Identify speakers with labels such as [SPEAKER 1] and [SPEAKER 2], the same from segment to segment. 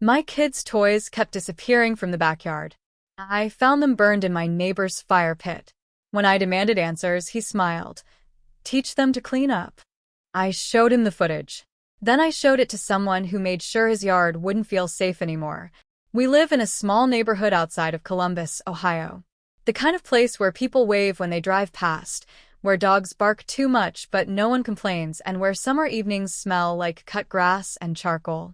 [SPEAKER 1] My kids' toys kept disappearing from the backyard. I found them burned in my neighbor's fire pit. When I demanded answers, he smiled. Teach them to clean up. I showed him the footage. Then I showed it to someone who made sure his yard wouldn't feel safe anymore. We live in a small neighborhood outside of Columbus, Ohio. The kind of place where people wave when they drive past, where dogs bark too much but no one complains, and where summer evenings smell like cut grass and charcoal.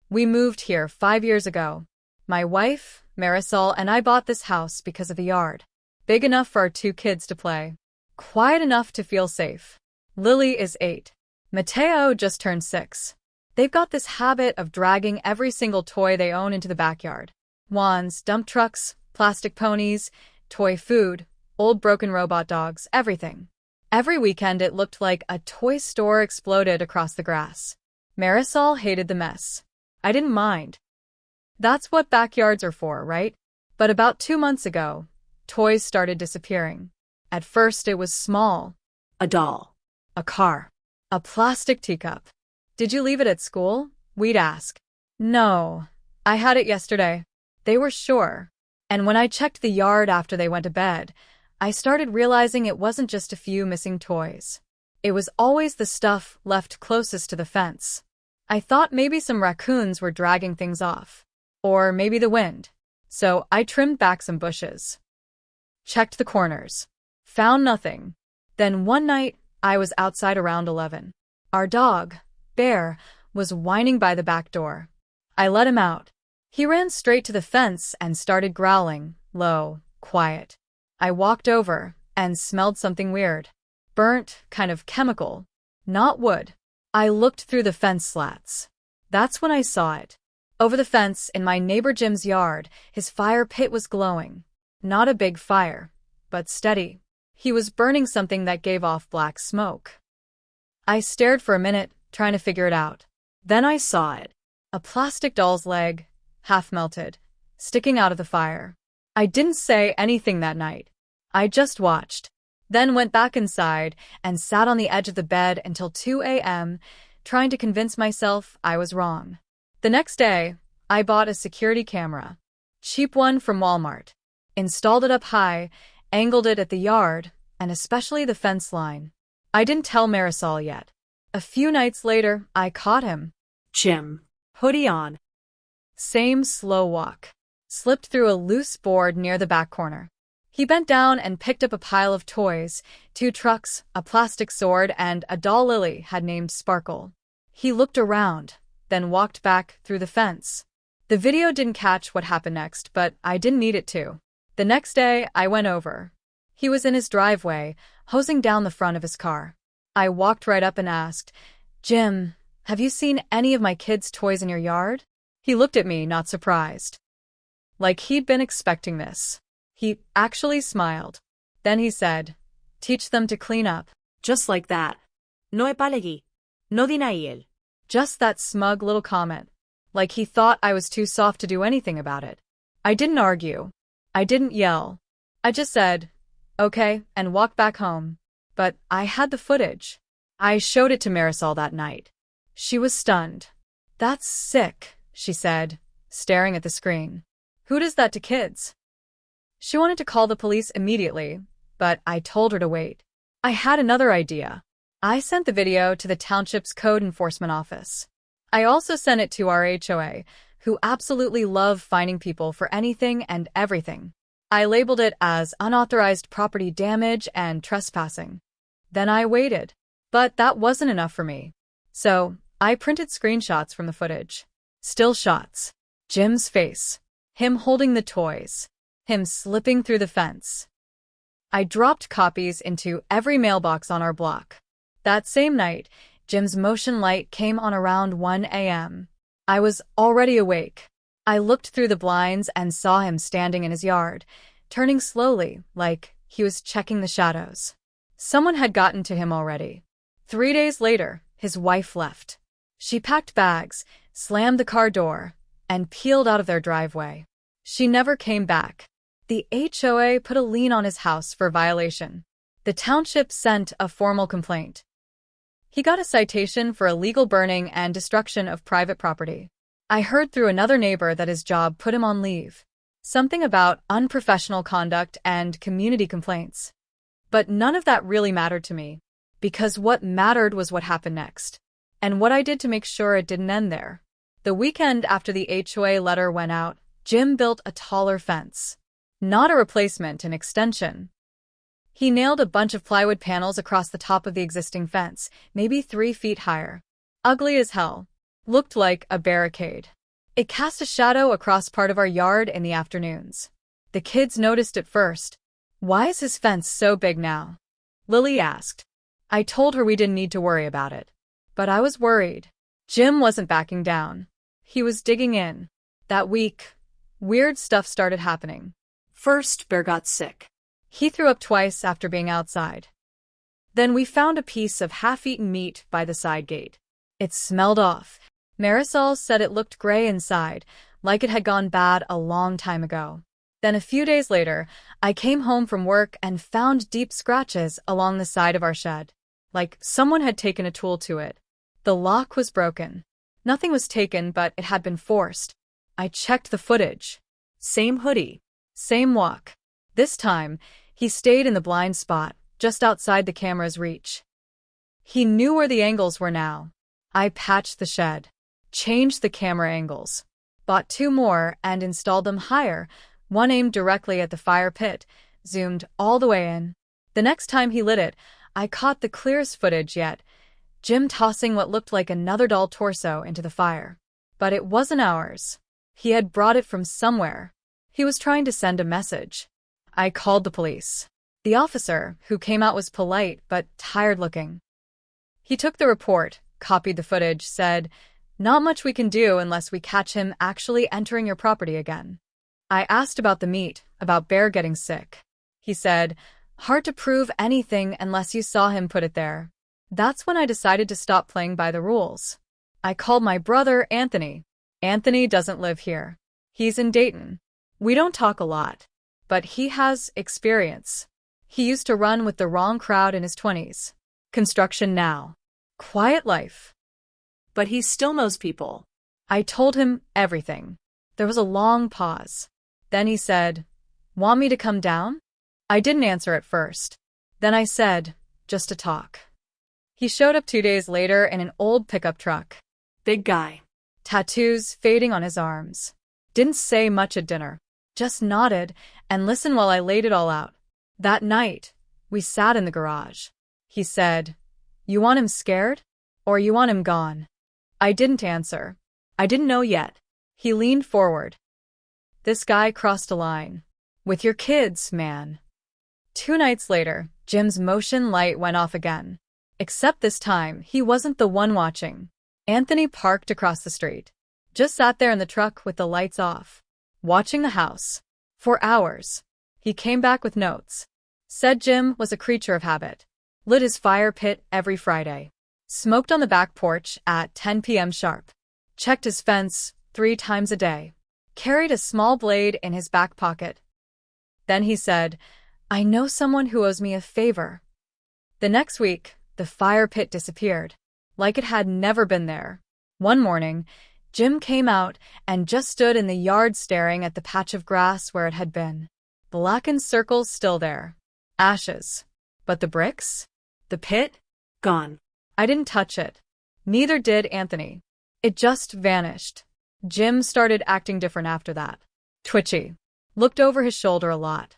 [SPEAKER 1] We moved here 5 years ago. My wife, Marisol, and I bought this house because of the yard. Big enough for our 2 kids to play. Quiet enough to feel safe. Lily is 8. Mateo just turned 6. They've got this habit of dragging every single toy they own into the backyard. Wands, dump trucks, plastic ponies, toy food, old broken robot dogs, everything. Every weekend it looked like a toy store exploded across the grass. Marisol hated the mess. I didn't mind. That's what backyards are for, right? But about 2 months ago, toys started disappearing. At first it was small. A doll. A car. A plastic teacup. Did you leave it at school? We'd ask. No. I had it yesterday. They were sure. And when I checked the yard after they went to bed, I started realizing it wasn't just a few missing toys. It was always the stuff left closest to the fence. I thought maybe some raccoons were dragging things off. Or maybe the wind. So I trimmed back some bushes. Checked the corners. Found nothing. Then one night, I was outside around 11. Our dog, Bear, was whining by the back door. I let him out. He ran straight to the fence and started growling, low, quiet. I walked over and smelled something weird. Burnt, kind of chemical. Not wood. I looked through the fence slats. That's when I saw it. Over the fence in my neighbor Jim's yard, his fire pit was glowing. Not a big fire, but steady. He was burning something that gave off black smoke. I stared for a minute, trying to figure it out. Then I saw it. A plastic doll's leg, half melted, sticking out of the fire. I didn't say anything that night. I just watched. Then went back inside and sat on the edge of the bed until 2 a.m., trying to convince myself I was wrong. The next day, I bought a security camera. Cheap one from Walmart. Installed it up high, angled it at the yard, and especially the fence line. I didn't tell Marisol yet. A few nights later, I caught him.
[SPEAKER 2] Jim. Hoodie on.
[SPEAKER 1] Same slow walk. Slipped through a loose board near the back corner. He bent down and picked up a pile of toys, 2 trucks, a plastic sword, and a doll Lily had named Sparkle. He looked around, then walked back through the fence. The video didn't catch what happened next, but I didn't need it to. The next day, I went over. He was in his driveway, hosing down the front of his car. I walked right up and asked, Jim, have you seen any of my kids' toys in your yard? He looked at me, not surprised. Like he'd been expecting this. He actually smiled. Then he said, teach them to clean up.
[SPEAKER 2] Just like that. No epalegi. No dinail.
[SPEAKER 1] Just that smug little comment. Like he thought I was too soft to do anything about it. I didn't argue. I didn't yell. I just said, okay, and walked back home. But I had the footage. I showed it to Marisol that night. She was stunned. That's sick, she said, staring at the screen. Who does that to kids? She wanted to call the police immediately, but I told her to wait. I had another idea. I sent the video to the township's code enforcement office. I also sent it to our HOA, who absolutely love finding people for anything and everything. I labeled it as unauthorized property damage and trespassing. Then I waited. But that wasn't enough for me. So, I printed screenshots from the footage. Still shots. Jim's face. Him holding the toys. Him slipping through the fence. I dropped copies into every mailbox on our block. That same night, Jim's motion light came on around 1 a.m. I was already awake. I looked through the blinds and saw him standing in his yard, turning slowly, like he was checking the shadows. Someone had gotten to him already. 3 days later, his wife left. She packed bags, slammed the car door, and peeled out of their driveway. She never came back. The HOA put a lien on his house for violation. The township sent a formal complaint. He got a citation for illegal burning and destruction of private property. I heard through another neighbor that his job put him on leave. Something about unprofessional conduct and community complaints. But none of that really mattered to me, because what mattered was what happened next, and what I did to make sure it didn't end there. The weekend after the HOA letter went out, Jim built a taller fence. Not a replacement, an extension. He nailed a bunch of plywood panels across the top of the existing fence, maybe 3 feet higher. Ugly as hell. Looked like a barricade. It cast a shadow across part of our yard in the afternoons. The kids noticed it first. "Why is his fence so big now?" Lily asked. I told her we didn't need to worry about it. But I was worried. Jim wasn't backing down. He was digging in. That week, weird stuff started happening.
[SPEAKER 2] First, Bear got sick.
[SPEAKER 1] He threw up twice after being outside. Then we found a piece of half-eaten meat by the side gate. It smelled off. Marisol said it looked gray inside, like it had gone bad a long time ago. Then a few days later, I came home from work and found deep scratches along the side of our shed, like someone had taken a tool to it. The lock was broken. Nothing was taken, but it had been forced. I checked the footage. Same hoodie. Same walk. This time, he stayed in the blind spot, just outside the camera's reach. He knew where the angles were now. I patched the shed, changed the camera angles, bought 2 more and installed them higher, one aimed directly at the fire pit, zoomed all the way in. The next time he lit it, I caught the clearest footage yet, Jim tossing what looked like another doll torso into the fire. But it wasn't ours. He had brought it from somewhere. He was trying to send a message. I called the police. The officer, who came out, was polite but tired-looking. He took the report, copied the footage, said, "Not much we can do unless we catch him actually entering your property again." I asked about the meat, about Bear getting sick. He said, "Hard to prove anything unless you saw him put it there." That's when I decided to stop playing by the rules. I called my brother, Anthony. Anthony doesn't live here. He's in Dayton. We don't talk a lot, but he has experience. He used to run with the wrong crowd in his 20s. Construction now. Quiet life.
[SPEAKER 2] But he still knows people.
[SPEAKER 1] I told him everything. There was a long pause. Then he said, "Want me to come down?" I didn't answer at first. Then I said, "Just to talk." He showed up 2 days later in an old pickup truck.
[SPEAKER 2] Big guy.
[SPEAKER 1] Tattoos fading on his arms. Didn't say much at dinner. Just nodded and listened while I laid it all out. That night, we sat in the garage. He said, "You want him scared? Or you want him gone?" I didn't answer. I didn't know yet. He leaned forward. "This guy crossed a line. With your kids, man." 2 nights later, Jim's motion light went off again. Except this time, he wasn't the one watching. Anthony parked across the street. Just sat there in the truck with the lights off, watching the house. For hours. He came back with notes. Said Jim was a creature of habit. Lit his fire pit every Friday. Smoked on the back porch at 10 p.m. sharp. Checked his fence 3 times a day. Carried a small blade in his back pocket. Then he said, "I know someone who owes me a favor." The next week, the fire pit disappeared, like it had never been there. One morning, Jim came out and just stood in the yard staring at the patch of grass where it had been. Blackened circles still there. Ashes. But the bricks? The pit?
[SPEAKER 2] Gone.
[SPEAKER 1] I didn't touch it. Neither did Anthony. It just vanished. Jim started acting different after that. Twitchy. Looked over his shoulder a lot.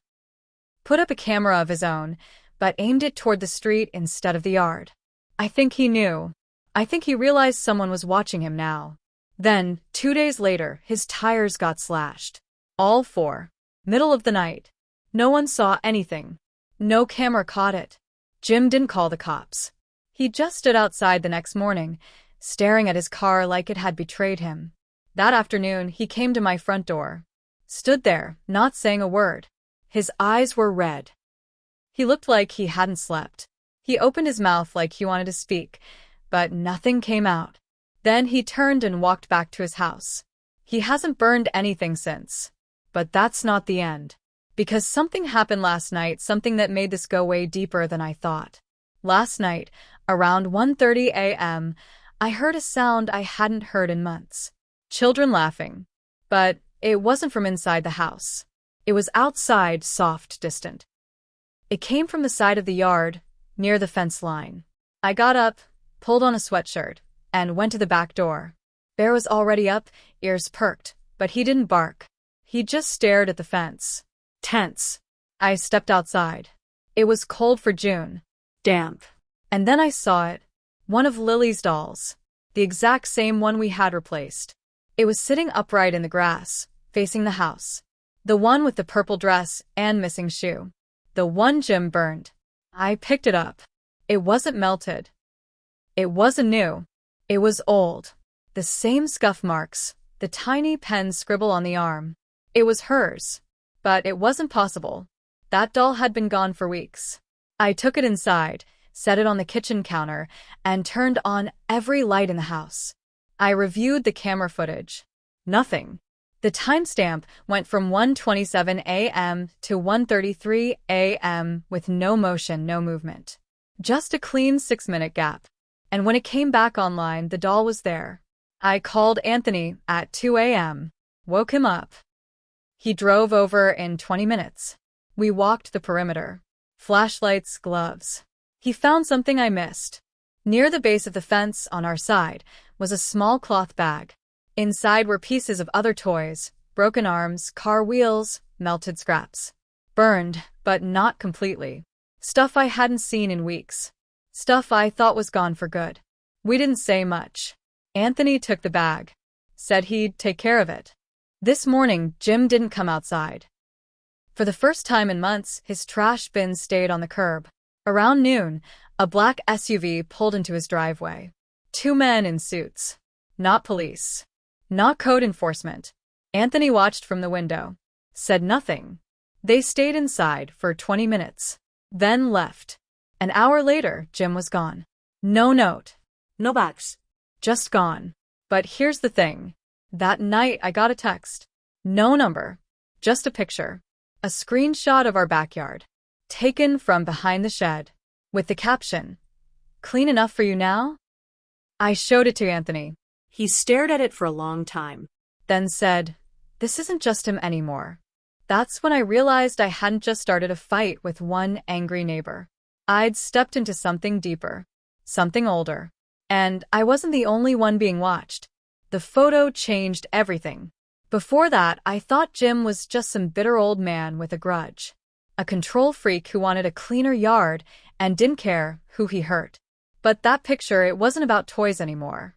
[SPEAKER 1] Put up a camera of his own, but aimed it toward the street instead of the yard. I think he knew. I think he realized someone was watching him now. Then, 2 days later, his tires got slashed. All 4. Middle of the night. No one saw anything. No camera caught it. Jim didn't call the cops. He just stood outside the next morning, staring at his car like it had betrayed him. That afternoon, he came to my front door. Stood there, not saying a word. His eyes were red. He looked like he hadn't slept. He opened his mouth like he wanted to speak, but nothing came out. Then he turned and walked back to his house. He hasn't burned anything since. But that's not the end. Because something happened last night, something that made this go way deeper than I thought. Last night, around 1:30 a.m., I heard a sound I hadn't heard in months. children laughing. But it wasn't from inside the house. It was outside, soft, distant. It came from the side of the yard, near the fence line. I got up, pulled on a sweatshirt, and went to the back door. Bear was already up, ears perked, but he didn't bark. He just stared at the fence. Tense. I stepped outside. It was cold for June. Damp. And then I saw it. One of Lily's dolls. The exact same one we had replaced. It was sitting upright in the grass, facing the house. The one with the purple dress and missing shoe. The one Jim burned. I picked it up. It wasn't melted. It wasn't new. It was old. The same scuff marks, the tiny pen scribble on the arm. It was hers. But it wasn't possible. That doll had been gone for weeks. I took it inside, set it on the kitchen counter, and turned on every light in the house. I reviewed the camera footage. Nothing. The timestamp went from 1:27 a.m. to 1:33 a.m. with no motion, no movement. Just a clean 6-minute gap. And when it came back online, the doll was there. I called Anthony at 2 a.m. Woke him up. He drove over in 20 minutes. We walked the perimeter. Flashlights, gloves. He found something I missed. Near the base of the fence on our side was a small cloth bag. Inside were pieces of other toys, broken arms, car wheels, melted scraps. Burned, but not completely. Stuff I hadn't seen in weeks. Stuff I thought was gone for good. We didn't say much. Anthony took the bag. Said he'd take care of it. This morning, Jim didn't come outside. For the first time in months, his trash bin stayed on the curb. Around noon, a black SUV pulled into his driveway. 2 men in suits. Not police. Not code enforcement. Anthony watched from the window. Said nothing. They stayed inside for 20 minutes. Then left. An hour later, Jim was gone. No note.
[SPEAKER 2] No bags.
[SPEAKER 1] Just gone. But here's the thing. That night I got a text. No number. Just a picture. A screenshot of our backyard. Taken from behind the shed. With the caption, "Clean enough for you now?" I showed it to Anthony.
[SPEAKER 2] He stared at it for a long time.
[SPEAKER 1] Then said, "This isn't just him anymore." That's when I realized I hadn't just started a fight with one angry neighbor. I'd stepped into something deeper. Something older. And I wasn't the only one being watched. The photo changed everything. Before that, I thought Jim was just some bitter old man with a grudge. A control freak who wanted a cleaner yard and didn't care who he hurt. But that picture, it wasn't about toys anymore.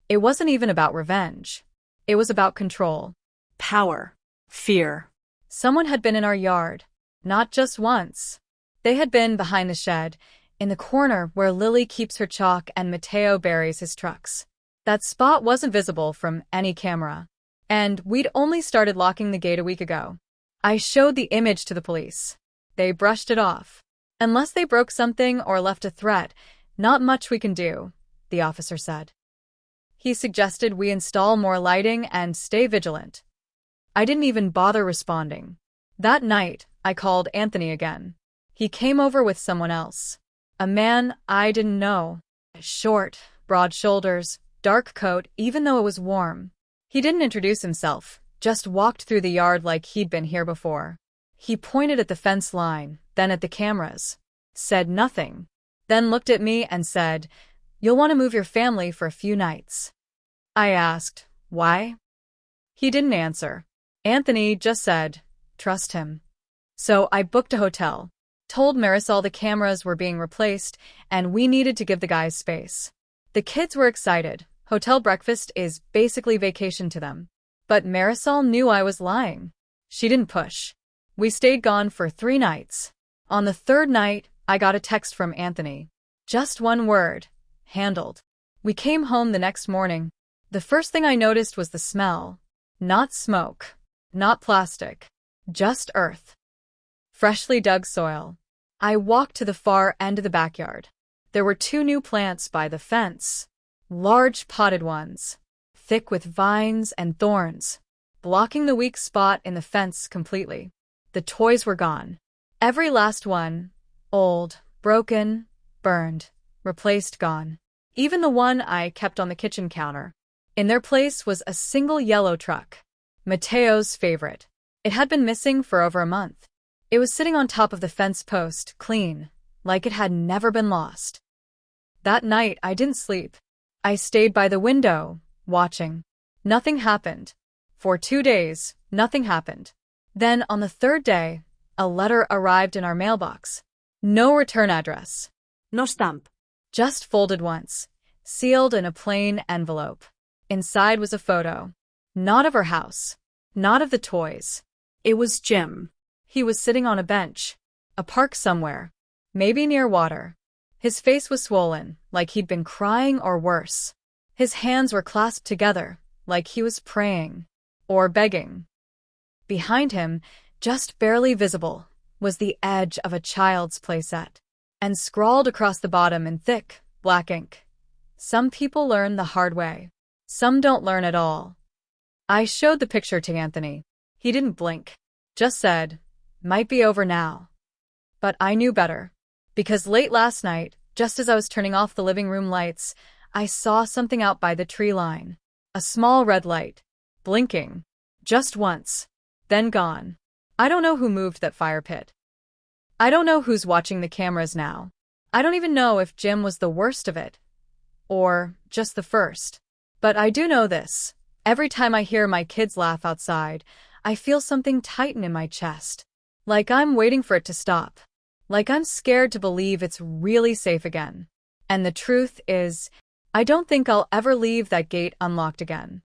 [SPEAKER 1] It wasn't even about revenge. It was about control.
[SPEAKER 2] Power. Fear.
[SPEAKER 1] Someone had been in our yard. Not just once. They had been behind the shed, in the corner where Lily keeps her chalk and Mateo buries his trucks. That spot wasn't visible from any camera. And we'd only started locking the gate a week ago. I showed the image to the police. They brushed it off. Unless they broke something or left a threat, not much we can do, the officer said. He suggested we install more lighting and stay vigilant. I didn't even bother responding. That night, I called Anthony again. He came over with someone else. A man I didn't know. Short, broad shoulders, dark coat, even though it was warm. He didn't introduce himself, just walked through the yard like he'd been here before. He pointed at the fence line, then at the cameras. Said nothing. Then looked at me and said, "You'll want to move your family for a few nights." I asked, "Why?" He didn't answer. Anthony just said, "Trust him." So I booked a hotel. Told Marisol the cameras were being replaced and we needed to give the guys space. The kids were excited. Hotel breakfast is basically vacation to them. But Marisol knew I was lying. She didn't push. We stayed gone for 3 nights. On the 3rd night, I got a text from Anthony. Just one word. Handled. We came home the next morning. The first thing I noticed was the smell. Not smoke. Not plastic. Just earth. Freshly dug soil. I walked to the far end of the backyard. There were 2 new plants by the fence. Large potted ones. Thick with vines and thorns. Blocking the weak spot in the fence completely. The toys were gone. Every last one. Old, broken, burned, replaced, gone. Even the one I kept on the kitchen counter. In their place was a single yellow truck, Mateo's favorite. It had been missing for over a month. It was sitting on top of the fence post, clean, like it had never been lost. That night, I didn't sleep. I stayed by the window, watching. Nothing happened. For 2 days, nothing happened. Then, on the third day, a letter arrived in our mailbox. No return address.
[SPEAKER 2] No stamp.
[SPEAKER 1] Just folded once, sealed in a plain envelope. Inside was a photo. Not of our house. Not of the toys. It was Jim. He was sitting on a bench. A park somewhere. Maybe near water. His face was swollen, like he'd been crying or worse. His hands were clasped together, like he was praying. Or begging. Behind him, just barely visible, was the edge of a child's playset. And scrawled across the bottom in thick, black ink. Some people learn the hard way. Some don't learn at all. I showed the picture to Anthony. He didn't blink. Just said, might be over now. But I knew better. Because late last night, just as I was turning off the living room lights, I saw something out by the tree line. A small red light. Blinking. Just once. Then gone. I don't know who moved that fire pit. I don't know who's watching the cameras now. I don't even know if Jim was the worst of it. Or just the first. But I do know this. Every time I hear my kids laugh outside, I feel something tighten in my chest. Like I'm waiting for it to stop. Like I'm scared to believe it's really safe again. And the truth is, I don't think I'll ever leave that gate unlocked again.